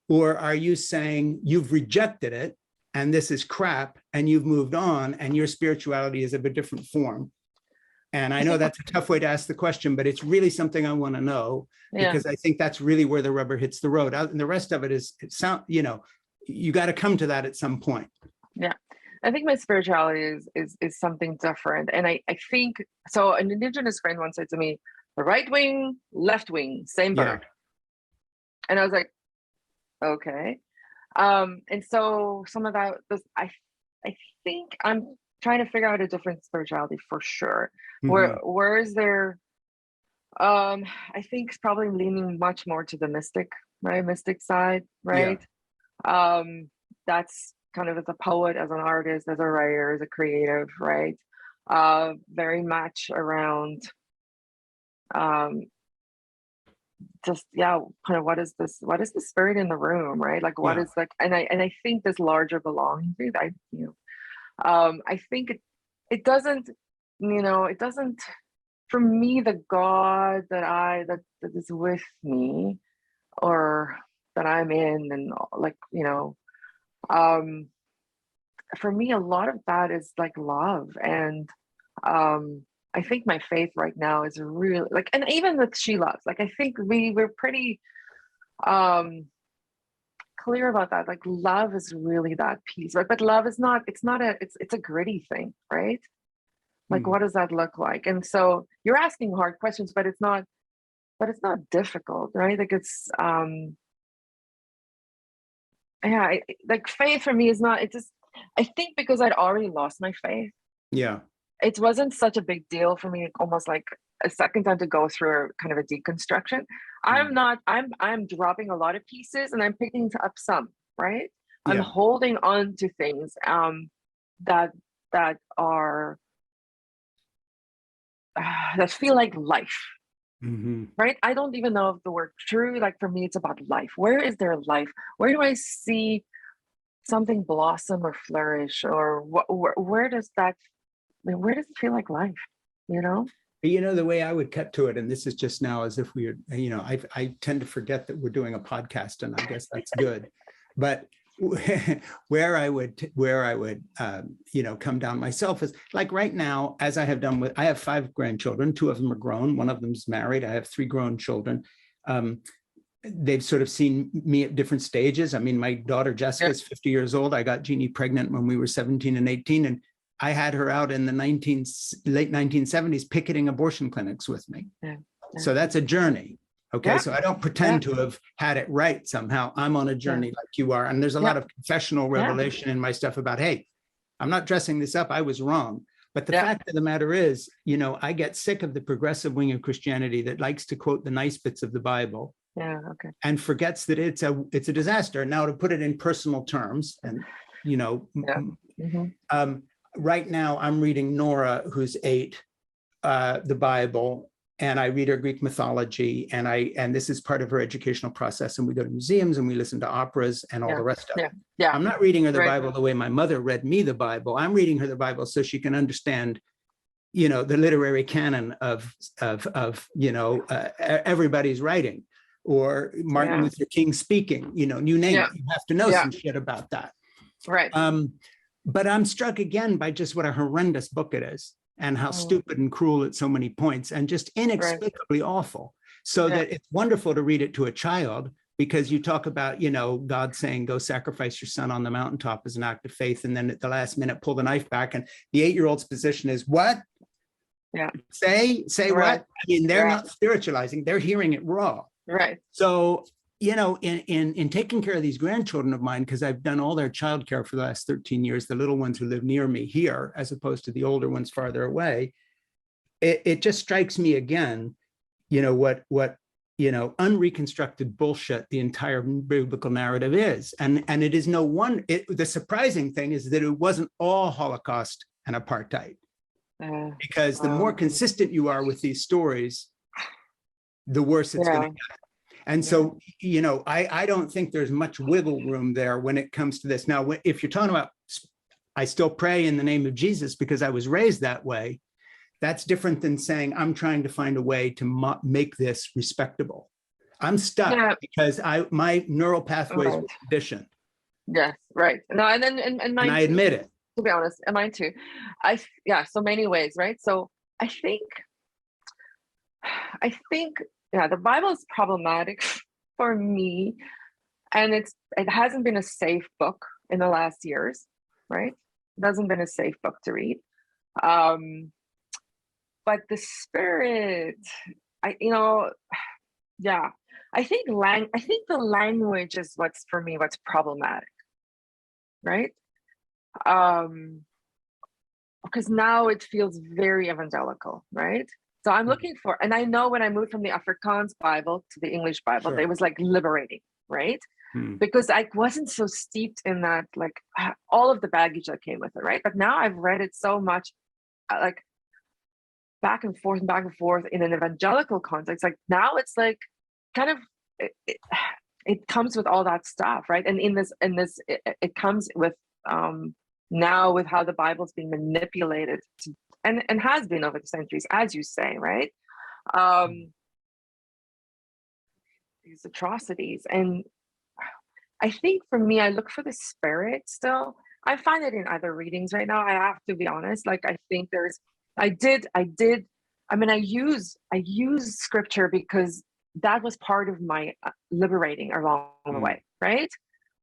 Or are you saying you've rejected it and this is crap and you've moved on and your spirituality is of a different form? And I know that's a tough way to ask the question, but it's really something I want to know, because I think that's really where the rubber hits the road. And the rest of it is, you got to come to that at some point. Yeah. I think my spirituality is something different. And I think, so an Indigenous friend once said to me, the right wing, left wing, same bird. And I was like, okay. And so some of that, I think I'm trying to figure out a different spirituality for sure. Where is there, I think it's probably leaning much more to the mystic side, right? That's kind of as a poet, as an artist, as a writer, as a creative, right? Very much around just kind of what is the spirit in the room, right? Like what is like, and I think this larger belonging thing, I think it doesn't, it doesn't, for me, the God that is with me, or that I'm in, and like, for me, a lot of that is like love and I think my faith right now is really like, and even with She Loves, like I think we're pretty clear about that. Like love is really that piece, right? But love is not, it's a gritty thing, right? Like what does that look like? And so you're asking hard questions, but it's not difficult, right? Like it's yeah, like faith for me is not, it just, I think because I'd already lost my faith, Yeah. it wasn't such a big deal for me, almost like a second time to go through kind of a deconstruction. I'm dropping a lot of pieces and I'm picking up some, right? I'm holding on to things that are that feel like life. Right? I don't even know if the word true, like for me, it's about life. Where is there life? Where do I see something blossom or flourish? Or where does that, where does it feel like life? You know? You know, the way I would cut to it, and this is just now as if we are, you know, I tend to forget that we're doing a podcast, and I guess that's good. But where I would you know, come down myself is like right now, as I have done with, I have 5 grandchildren, 2 of them are grown, 1 of them's married. I have 3 grown children. They've sort of seen me at different stages. I mean, my daughter Jessica is 50 years old. I got Jeannie pregnant when we were 17 and 18, and I had her out in the late 1970s picketing abortion clinics with me. So that's a journey. Okay, so I don't pretend to have had it right somehow. I'm on a journey like you are. And there's a lot of confessional revelation in my stuff about, hey, I'm not dressing this up. I was wrong. But the fact of the matter is, you know, I get sick of the progressive wing of Christianity that likes to quote the nice bits of the Bible and forgets that it's a disaster. Now, to put it in personal terms, and, you know, right now I'm reading Nora, who's 8, the Bible, and I read her Greek mythology, and this is part of her educational process. And we go to museums and we listen to operas and all the rest of it. I'm not reading her the Bible the way my mother read me the Bible. I'm reading her the Bible so she can understand, you know, the literary canon of you know, everybody's writing, or Martin Luther King speaking. You know, you name it. You have to know some shit about that. Right. But I'm struck again by just what a horrendous book it is, and how stupid and cruel at so many points, and just inexplicably awful. So that it's wonderful to read it to a child, because you talk about, you know, God saying, go sacrifice your son on the mountaintop as an act of faith. And then at the last minute, pull the knife back. And the 8-year-old's position is what? Say what? I mean, they're not spiritualizing, they're hearing it raw. Right. So, you know, in taking care of these grandchildren of mine, because I've done all their childcare for the last 13 years, the little ones who live near me here, as opposed to the older ones farther away, it just strikes me again, you know, what you know, unreconstructed bullshit the entire biblical narrative is. And it is no one, the surprising thing is that it wasn't all Holocaust and apartheid. Because the more consistent you are with these stories, the worse it's going to get. And so, you know, I don't think there's much wiggle room there when it comes to this. Now, if you're talking about, I still pray in the name of Jesus because I was raised that way, that's different than saying I'm trying to find a way to make this respectable. I'm stuck because my neural pathways were conditioned. Yes, right. No, and mine, and I admit it. To be honest, and mine too. So many ways, right? So I think the Bible is problematic for me, and it hasn't been a safe book in the last years, right? It hasn't been a safe book to read. But the spirit, I think the language is what's problematic, right? Because now it feels very evangelical, right? So I'm looking for, and I know when I moved from the Afrikaans Bible to the English Bible, it was like liberating, right? Because I wasn't so steeped in that, like all of the baggage that came with it, right? But now I've read it so much, like back and forth in an evangelical context. Like now it's like kind of, it comes with all that stuff, right? And it comes with, now with how the Bible's being manipulated and has been over the centuries, as you say, right? These atrocities. And I think for me, I look for the spirit still. I find it in other readings right now. I have to be honest. Like, I think there's I did. I mean, I use scripture because that was part of my liberating along the Mm. way, right?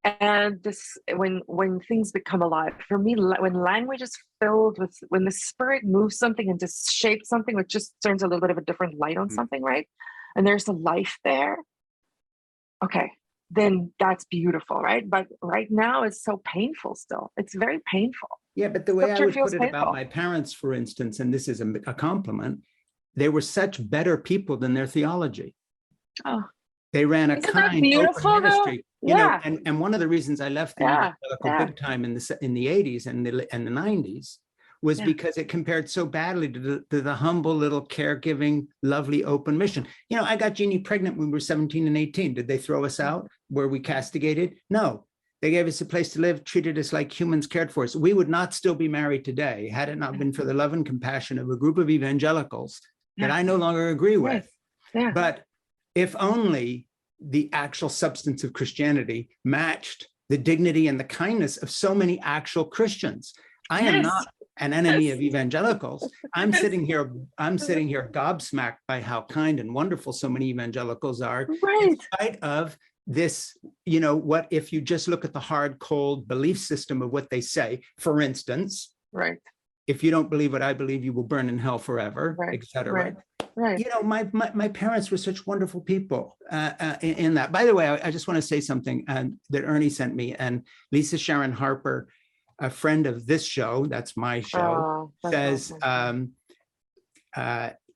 And this, when things become alive for me, when language is filled with, when the spirit moves something and just shapes something, which just turns a little bit of a different light on Mm. something, right? And there's a life there. Okay, then that's beautiful, right? But right now it's so painful still. It's very painful. Yeah, but the way I Scripture would feels put it about painful. my parents, for instance, and this is a compliment, they were such better people than their theology. Oh, They ran a isn't that kind, open beautiful though? ministry, Yeah, and one of the reasons I left the yeah, evangelical yeah, big time in the 80s and the 90s was yeah. because it compared so badly to the humble little caregiving, lovely open mission. I got Jeannie pregnant when we were 17 and 18. Did they throw us out? Were we castigated? No. They gave us a place to live, treated us like humans, cared for us. We would not still be married today had it not been for the love and compassion of a group of evangelicals that I no longer agree with. Right. Yeah. But if only the actual substance of Christianity matched the dignity and the kindness of so many actual Christians. I am not an enemy of evangelicals. I'm sitting here gobsmacked by how kind and wonderful so many evangelicals are, Right. in spite of this, what if you just look at the hard, cold belief system of what they say, for instance, right. If you don't believe what I believe, you will burn in hell forever, Right. etc. Right. My parents were such wonderful people in that. By the way, I just want to say something that Ernie sent me, and Lisa Sharon Harper, a friend of this show, that's my show, says, awesome.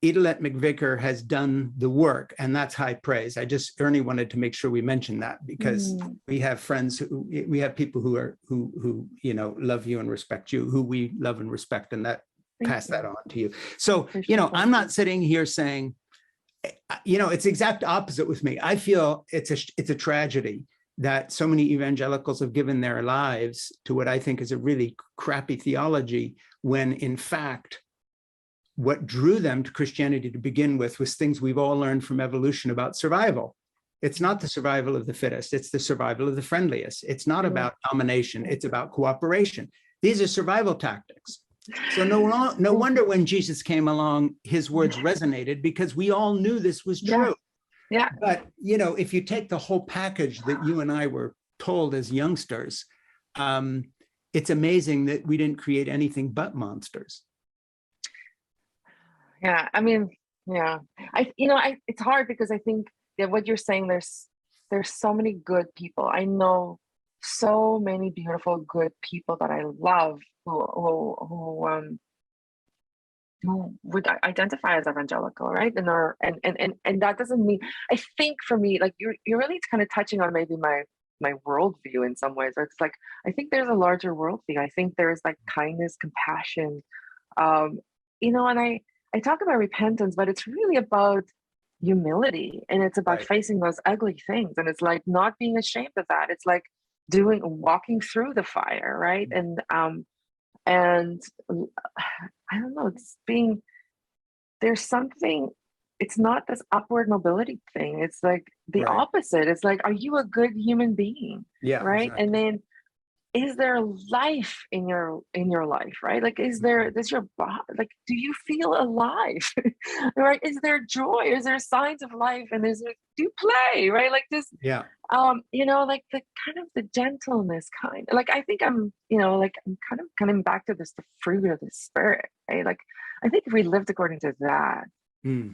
Idelette McVicker has done the work, and that's high praise. Ernie wanted to make sure we mention that because we have friends, we have people who love you and respect you, who we love and respect, and that pass that on to you. So, I'm not sitting here saying, it's the exact opposite with me. I feel it's a tragedy that so many evangelicals have given their lives to what I think is a really crappy theology, when in fact, what drew them to Christianity to begin with was things we've all learned from evolution about survival. It's not the survival of the fittest, it's the survival of the friendliest. It's not about domination, it's about cooperation. These are survival tactics. So no wonder when Jesus came along, his words resonated, because we all knew this was true. Yeah. But, if you take the whole package that you and I were told as youngsters, it's amazing that we didn't create anything but monsters. Yeah, I mean, yeah, it's hard because I think that what you're saying, there's so many good people. I know so many beautiful, good people that I love who would identify as evangelical, right? And that doesn't mean, I think for me, like you're really kind of touching on maybe my worldview in some ways. Or it's like, I think there's a larger worldview. I think there's like kindness, compassion, and I talk about repentance, but it's really about humility, and it's about facing those ugly things. And it's like not being ashamed of that. It's like walking through the fire, right? And I don't know, there's something, it's not this upward mobility thing. It's like the opposite. It's like, are you a good human being? Yeah. Right. Exactly. And then, is there life in your life, right? Like, does your body, like, do you feel alive? Right? Is there joy? Is there signs of life? And do you play, right? Like this, like the kind of the gentleness kind. Like, I think I'm kind of coming back to this, the fruit of the spirit, right? Like, I think if we lived according to that,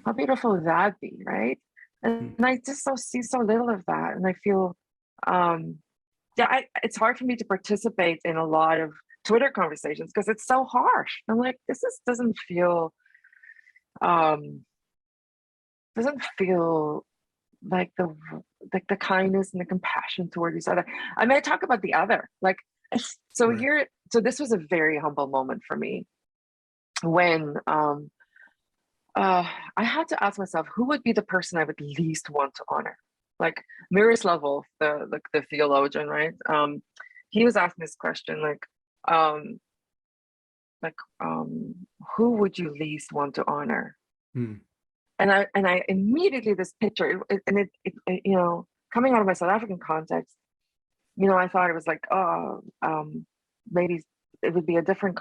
how beautiful would that be, right? And I just see so little of that, and I feel, it's hard for me to participate in a lot of Twitter conversations because it's so harsh. I'm like, this doesn't feel like the kindness and the compassion toward each other. I mean, I talk about the other, like, so this was a very humble moment for me when I had to ask myself, who would be the person I would least want to honor? Like Miroslav Volf, the theologian, right? He was asking this question, who would you least want to honor? And I immediately, this picture, and it coming out of my South African context, I thought it was like, maybe it would be a different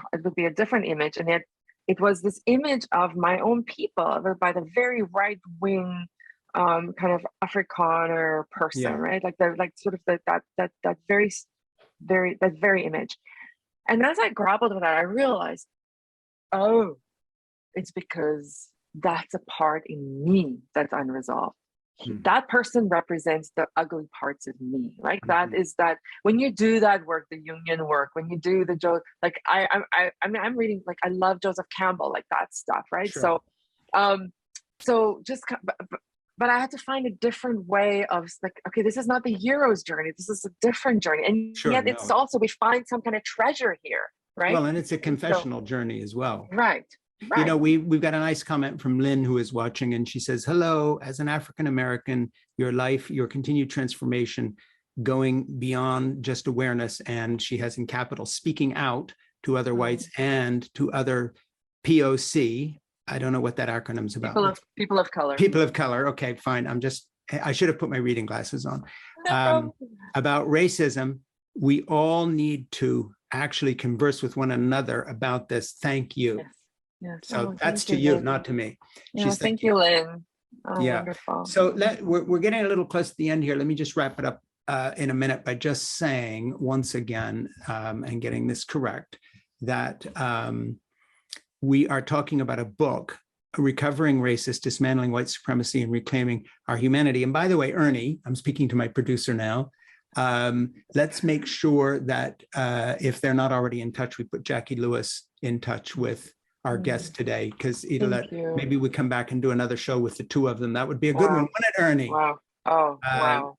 image, and yet it was this image of my own people by the very right wing kind of Afrikaner person, right? Like they're like sort of that very image. And as I grappled with that, I realized, oh, it's because that's a part in me that's unresolved. That person represents the ugly parts of me. Like that is that when you do that work, the Jungian work, when you do the like I mean, I'm reading, like, I love Joseph Campbell, like that stuff, right? Sure. So just, but I had to find a different way of like, okay, this is not the hero's journey. This is a different journey. And yet it's also, we find some kind of treasure here, right? Well, and it's a confessional journey as well. Right. Right. You know, we've got a nice comment from Lynn, who is watching, and she says, hello, as an African-American, your life, your continued transformation, going beyond just awareness, and she has in capital, speaking out to other whites and to other POC. I don't know what that acronym's about. People of color. People of color. Okay, fine. I should have put my reading glasses on. About racism, we all need to actually converse with one another about this. Thank you. Yes. Yes. So that's to you, not to me. Yeah, thank you, Lynn. Oh, yeah. Wonderful. So we're getting a little close to the end here. Let me just wrap it up in a minute by just saying once again, and getting this correct, that we are talking about a book, Recovering Racist, Dismantling White Supremacy and Reclaiming Our Humanity. And by the way, Ernie, I'm speaking to my producer now. Let's make sure that if they're not already in touch, we put Jackie Lewis in touch with our guest today, because Idelette, maybe we come back and do another show with the two of them. That would be a good one, wouldn't it, Ernie? Wow. Oh, wow.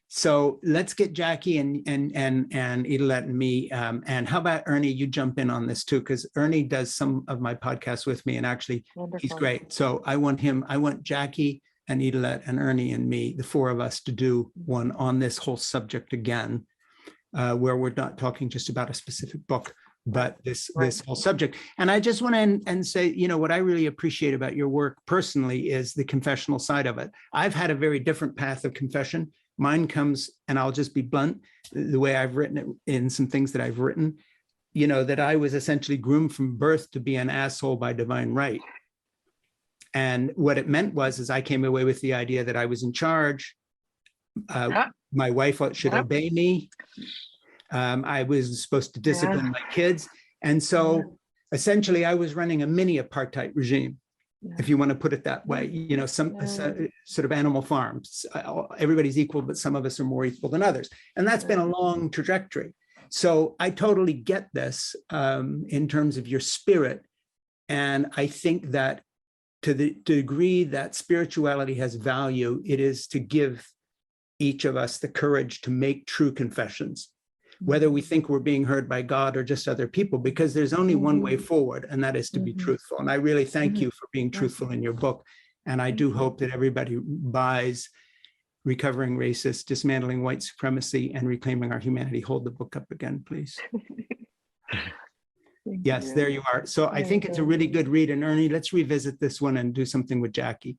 So let's get Jackie and Idelette and me. And how about Ernie, you jump in on this too, because Ernie does some of my podcasts with me, and actually he's great. So I want Jackie and Idelette and Ernie and me, the four of us, to do one on this whole subject again, where we're not talking just about a specific book, but this whole subject. And I just want to say, you know, what I really appreciate about your work personally is the confessional side of it. I've had a very different path of confession. Mine comes, and I'll just be blunt, the way I've written it in some things that I've written, you know, that I was essentially groomed from birth to be an asshole by divine right. And what it meant was I came away with the idea that I was in charge. My wife should obey me. I was supposed to discipline my kids. And so essentially I was running a mini apartheid regime, if you want to put it that way, you know, some sort of animal farms. Everybody's equal, but some of us are more equal than others. And that's been a long trajectory. So I totally get this in terms of your spirit. And I think that to the degree that spirituality has value, it is to give each of us the courage to make true confessions, whether we think we're being heard by God or just other people, because there's only one way forward, and that is to be truthful. And I really thank you for being truthful in your book. And I do hope that everybody buys Recovering Racist, Dismantling White Supremacy, and Reclaiming Our Humanity. Hold the book up again, please. Yes, there you are. So I think it's a really good read. And Ernie, let's revisit this one and do something with Jackie.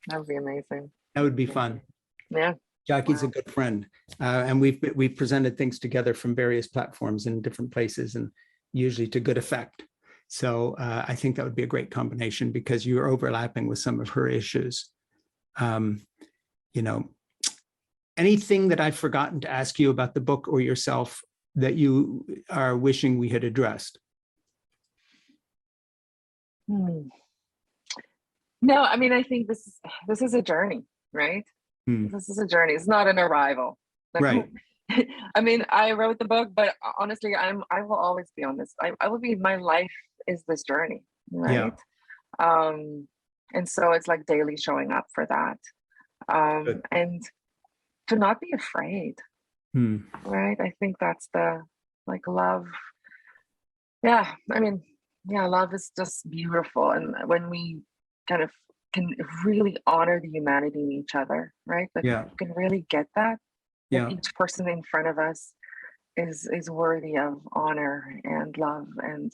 That would be amazing. That would be fun. Yeah. Jackie's a good friend, and we've presented things together from various platforms in different places, and usually to good effect. So I think that would be a great combination, because you're overlapping with some of her issues. You know, anything that I've forgotten to ask you about the book or yourself that you are wishing we had addressed? No, I mean, I think this is a journey, right? This is a journey. It's not an arrival. Like, right. I mean, I wrote the book, but honestly, I will always be on this. I will be. My life is this journey, right? Yeah. And so it's like daily showing up for that, and to not be afraid, right? I think that's the love. Yeah, I mean, yeah, love is just beautiful, and when we kind of can really honor the humanity in each other, right? Like, you can really get that. Each person in front of us is worthy of honor and love, and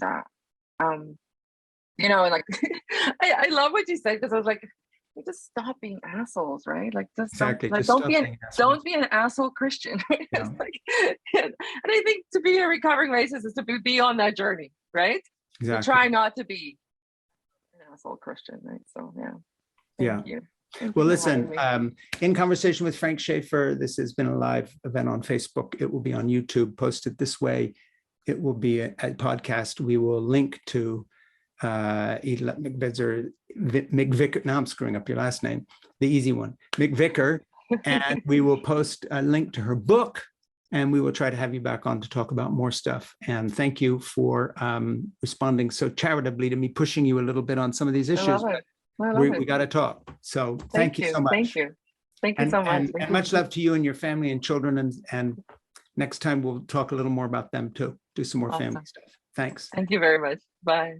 you know, like I love what you said, because I was like, just stop being assholes, right? Like, just don't be an asshole Christian. Right? Yeah. And I think to be a recovering racist is to be on that journey, right? We try not to be an asshole Christian, right? So Thank you. Well, listen, in conversation with Frank Schaeffer, this has been a live event on Facebook. It will be on YouTube, posted this way. It will be a podcast. We will link to Idelette McVicker. Now I'm screwing up your last name, the easy one, McVicker. And we will post a link to her book, and we will try to have you back on to talk about more stuff. And thank you for responding so charitably to me, pushing you a little bit on some of these issues. We got to talk. So thank you so much. Thank you. Thank you so much. And much love to you and your family and children. And next time we'll talk a little more about them too. Do some more family stuff. Thanks. Thank you very much. Bye.